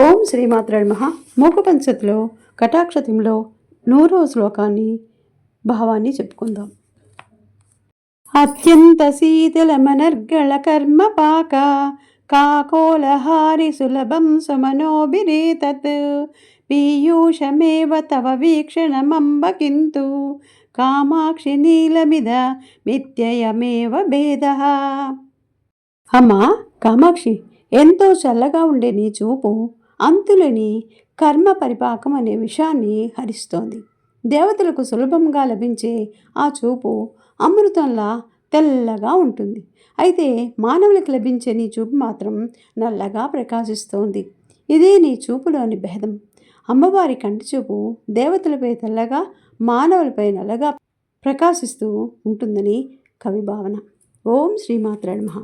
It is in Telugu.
ఓం శ్రీమాత్రే నమః. మూకపంచతిలో కటాక్షతిలో 100వ శ్లోకాన్ని భావాన్ని చెప్పుకుందాం. అత్యంత శీతలమనర్గళ కర్మపాక కాకోలహారి సులభం సుమనోభిరేతత్ పీయూషమేవ తవ వీక్షణమంబ కింతు కామాక్షి నీలమిద మిథ్యయమేవ భేదః. అమ్మా కామాక్షి, ఎంతో చల్లగా ఉండే నీ చూపు అంతులేని కర్మ పరిపాకం అనే విషయాన్ని హరిస్తోంది. దేవతలకు సులభంగా లభించే ఆ చూపు అమృతంలా తెల్లగా ఉంటుంది. అయితే మానవులకు లభించే నీ చూపు మాత్రం నల్లగా ప్రకాశిస్తోంది. ఇదే నీ చూపులోని భేదం. అమ్మవారి కంటి చూపు దేవతలపై తెల్లగా, మానవులపై నల్లగా ప్రకాశిస్తూ ఉంటుందని కవి భావన. ఓం శ్రీమాత్రే నమః.